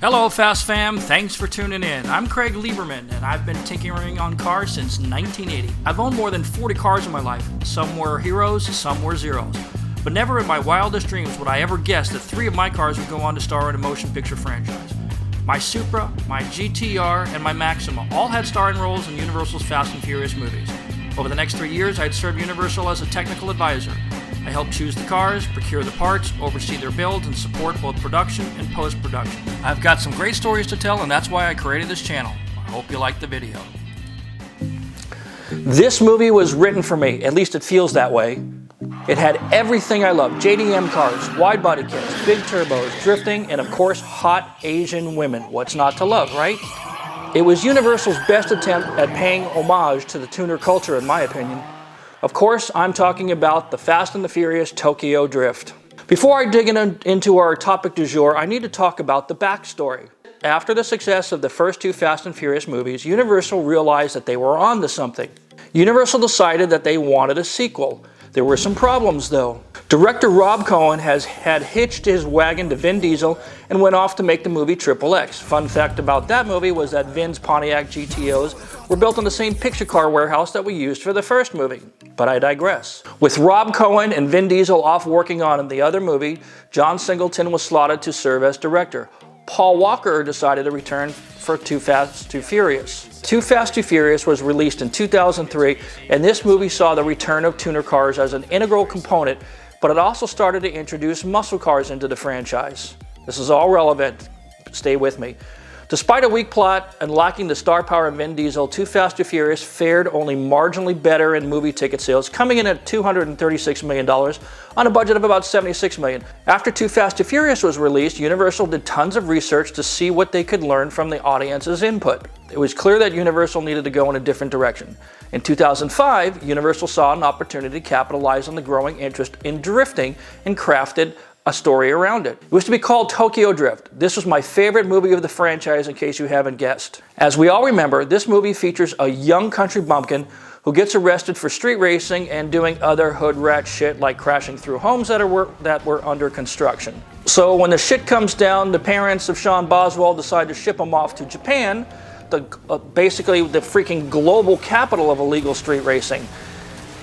Hello Fast Fam, thanks for tuning in. I'm Craig Lieberman and I've been tinkering on cars since 1980. I've owned more than 40 cars in my life. Some were heroes, some were zeros. But never in my wildest dreams would I ever guess that 3 of my cars would go on to star in a motion picture franchise. My Supra, my GTR, and my Maxima all had starring roles in Universal's Fast and Furious movies. Over the next 3 years, I'd served Universal as a technical advisor. I helped choose the cars, procure the parts, oversee their builds, and support both production and post-production. I've got some great stories to tell, and that's why I created this channel. I hope you like the video. This movie was written for me, at least it feels that way. It had everything I love: JDM cars, wide body kits, big turbos, drifting, and of course, hot Asian women. What's not to love, right? It was Universal's best attempt at paying homage to the tuner culture, in my opinion. Of course, I'm talking about the Fast and the Furious Tokyo Drift. Before I dig into our topic du jour, I need to talk about the backstory. After the success of the first 2 Fast and Furious movies, Universal realized that they were on to something. Universal decided that they wanted a sequel. There were some problems though. Director Rob Cohen had hitched his wagon to Vin Diesel and went off to make the movie Triple X. Fun fact about that movie was that Vin's Pontiac GTOs were built in the same picture car warehouse that we used for the first movie. But I digress. With Rob Cohen and Vin Diesel off working on the other movie, John Singleton was slotted to serve as director. Paul Walker decided to return for Too Fast, Too Furious. Too Fast, Too Furious was released in 2003, and this movie saw the return of tuner cars as an integral component, but it also started to introduce muscle cars into the franchise. This is all relevant. Stay with me. Despite a weak plot and lacking the star power of Vin Diesel, Too Fast, Too Furious fared only marginally better in movie ticket sales, coming in at $236 million on a budget of about $76 million. After Too Fast, Too Furious was released, Universal did tons of research to see what they could learn from the audience's input. It was clear that Universal needed to go in a different direction. In 2005, Universal saw an opportunity to capitalize on the growing interest in drifting and crafted a story around it. It was to be called Tokyo Drift. This was my favorite movie of the franchise, in case you haven't guessed. As we all remember, this movie features a young country bumpkin who gets arrested for street racing and doing other hood rat shit like crashing through homes that were under construction. So when the shit comes down, the parents of Sean Boswell decide to ship him off to Japan, basically the freaking global capital of illegal street racing.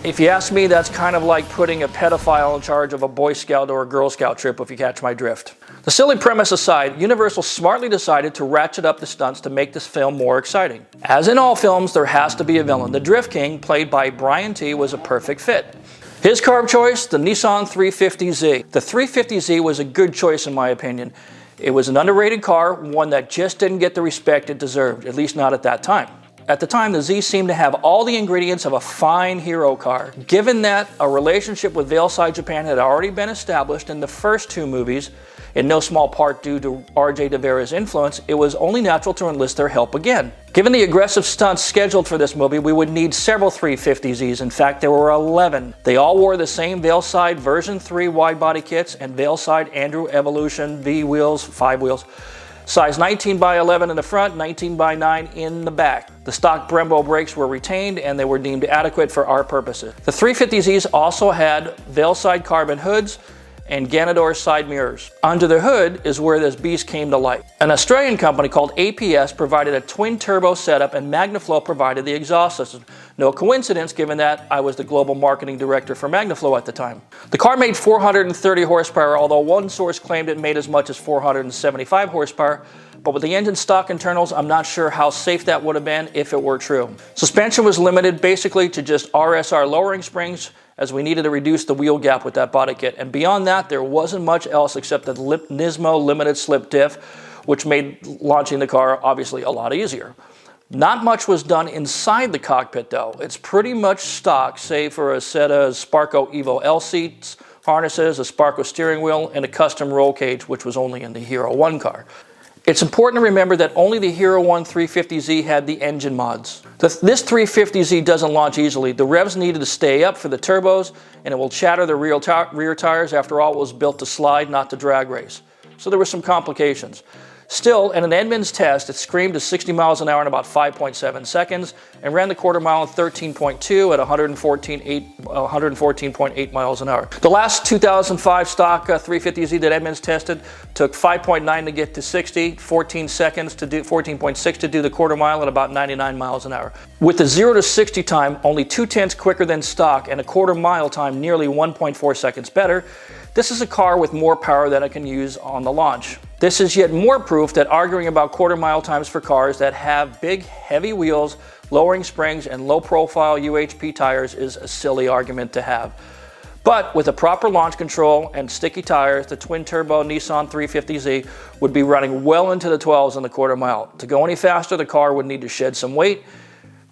If you ask me, that's kind of like putting a pedophile in charge of a Boy Scout or a Girl Scout trip, if you catch my drift. The silly premise aside, Universal smartly decided to ratchet up the stunts to make this film more exciting. As in all films, there has to be a villain. The Drift King, played by Brian T., was a perfect fit. His car of choice, the Nissan 350Z. The 350Z was a good choice in my opinion. It was an underrated car, one that just didn't get the respect it deserved, at least not at that time. At the time, the Z seemed to have all the ingredients of a fine hero car. Given that a relationship with Valeside Japan had already been established in the first 2 movies, in no small part due to RJ De Vera's influence, it was only natural to enlist their help again. Given the aggressive stunts scheduled for this movie, we would need several 350Zs. In fact, there were 11. They all wore the same Valeside version 3 wide body kits and Valeside Andrew Evolution V wheels, 5 wheels. Size 19 by 11 in the front, 19 by 9 in the back. The stock Brembo brakes were retained and they were deemed adequate for our purposes. The 350Zs also had Valeside carbon hoods and Ganador side mirrors. Under the hood is where this beast came to life. An Australian company called APS provided a twin turbo setup and Magnaflow provided the exhaust system. No coincidence given that I was the global marketing director for Magnaflow at the time. The car made 430 horsepower, although one source claimed it made as much as 475 horsepower. But with the engine stock internals, I'm not sure how safe that would have been if it were true. Suspension was limited basically to just RSR lowering springs, as we needed to reduce the wheel gap with that body kit. And beyond that, there wasn't much else except the Nismo limited slip diff, which made launching the car obviously a lot easier. Not much was done inside the cockpit though. It's pretty much stock, save for a set of Sparco Evo L seats, harnesses, a Sparco steering wheel, and a custom roll cage, which was only in the Hero 1 car. It's important to remember that only the Hero 1 350Z had the engine mods. This 350Z doesn't launch easily. The revs needed to stay up for the turbos, and it will shatter the rear tires. After all, it was built to slide, not to drag race. So there were some complications. Still, in an Edmunds test, it screamed to 60 miles an hour in about 5.7 seconds and ran the quarter mile in 13.2 at 114.8 miles an hour. The last 2005 stock 350Z that Edmunds tested took 5.9 to get to 60, 14 seconds to do 14.6 to do the quarter mile at about 99 miles an hour. With the 0 to 60 time only 0.2 quicker than stock and a quarter mile time nearly 1.4 seconds better, this is a car with more power than it can use on the launch. This is yet more proof that arguing about quarter mile times for cars that have big, heavy wheels, lowering springs, and low-profile UHP tires is a silly argument to have. But with the proper launch control and sticky tires, the twin-turbo Nissan 350Z would be running well into the 12s in the quarter mile. To go any faster, the car would need to shed some weight,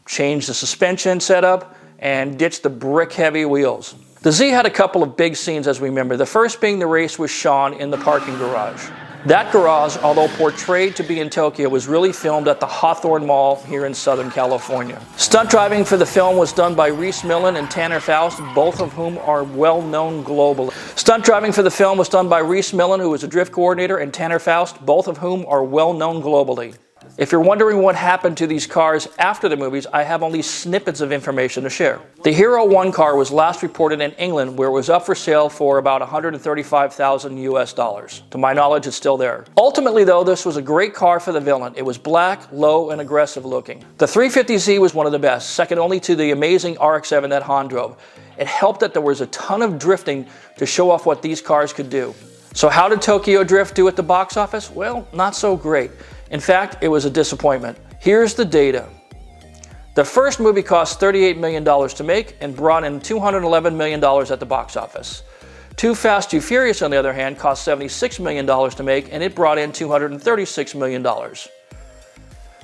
change the suspension setup, and ditch the brick-heavy wheels. The Z had a couple of big scenes, as we remember, the first being the race with Sean in the parking garage. That garage, although portrayed to be in Tokyo, was really filmed at the Hawthorne Mall here in Southern California. Stunt driving for the film was done by Rhys Millen and Tanner Faust, both of whom are well-known globally. Stunt driving for the film was done by Rhys Millen, who was a drift coordinator, and Tanner Faust, both of whom are well-known globally. If you're wondering what happened to these cars after the movies, I have only snippets of information to share. The Hero 1 car was last reported in England, where it was up for sale for about $135,000 US. To my knowledge, it's still there. Ultimately, though, this was a great car for the villain. It was black, low, and aggressive looking. The 350Z was one of the best, second only to the amazing RX-7 that Han drove. It helped that there was a ton of drifting to show off what these cars could do. So how did Tokyo Drift do at the box office? Well, not so great. In fact, it was a disappointment. Here's the data. The first movie cost $38 million to make and brought in $211 million at the box office. Too Fast, Too Furious, on the other hand, cost $76 million to make and it brought in $236 million.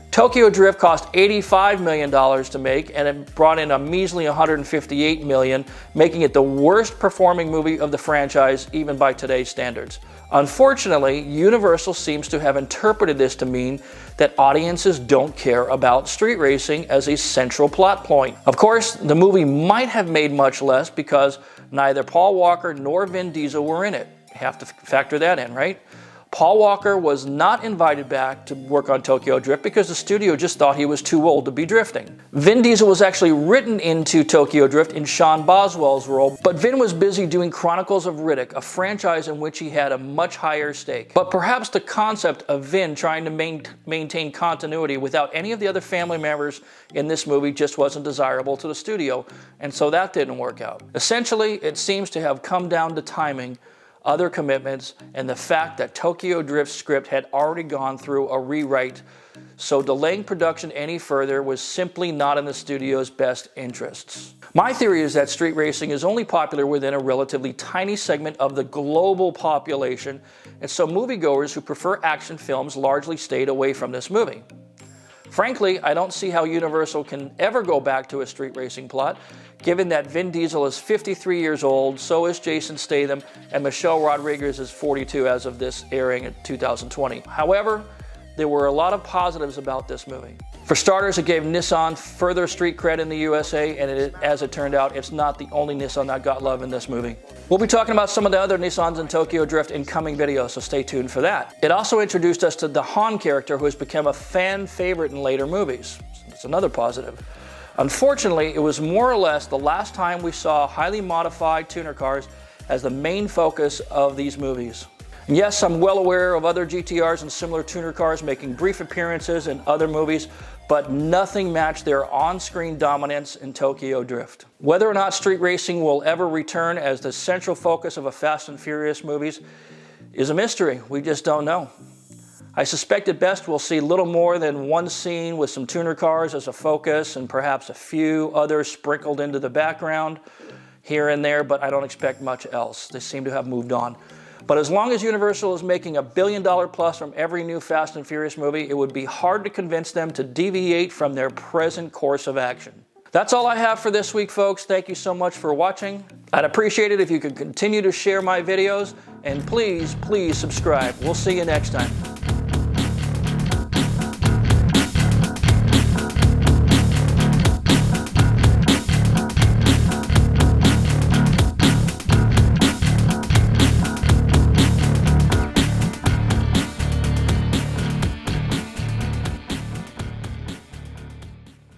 Tokyo Drift cost $85 million to make and it brought in a measly $158 million, making it the worst performing movie of the franchise even by today's standards. Unfortunately, Universal seems to have interpreted this to mean that audiences don't care about street racing as a central plot point. Of course, the movie might have made much less because neither Paul Walker nor Vin Diesel were in it. You have to factor that in, right? Paul Walker was not invited back to work on Tokyo Drift because the studio just thought he was too old to be drifting. Vin Diesel was actually written into Tokyo Drift in Sean Boswell's role, but Vin was busy doing Chronicles of Riddick, a franchise in which he had a much higher stake. But perhaps the concept of Vin trying to maintain continuity without any of the other family members in this movie just wasn't desirable to the studio, and so that didn't work out. Essentially, it seems to have come down to timing, other commitments, and the fact that Tokyo Drift's script had already gone through a rewrite, so delaying production any further was simply not in the studio's best interests. My theory is that street racing is only popular within a relatively tiny segment of the global population, and so moviegoers who prefer action films largely stayed away from this movie. Frankly, I don't see how Universal can ever go back to a street racing plot, given that Vin Diesel is 53 years old, so is Jason Statham, and Michelle Rodriguez is 42 as of this airing in 2020. However, there were a lot of positives about this movie. For starters, it gave Nissan further street cred in the USA, and as it turned out, it's not the only Nissan that got love in this movie. We'll be talking about some of the other Nissans in Tokyo Drift in coming videos, so stay tuned for that. It also introduced us to the Han character, who has become a fan favorite in later movies. It's another positive. Unfortunately, it was more or less the last time we saw highly modified tuner cars as the main focus of these movies. And yes, I'm well aware of other GTRs and similar tuner cars making brief appearances in other movies, but nothing matched their on-screen dominance in Tokyo Drift. Whether or not street racing will ever return as the central focus of a Fast and Furious movies is a mystery. We just don't know. I suspect at best we'll see little more than one scene with some tuner cars as a focus and perhaps a few others sprinkled into the background here and there, but I don't expect much else. They seem to have moved on. But as long as Universal is making $1 billion plus from every new Fast and Furious movie, it would be hard to convince them to deviate from their present course of action. That's all I have for this week, folks. Thank you so much for watching. I'd appreciate it if you could continue to share my videos, and please, please subscribe. We'll see you next time.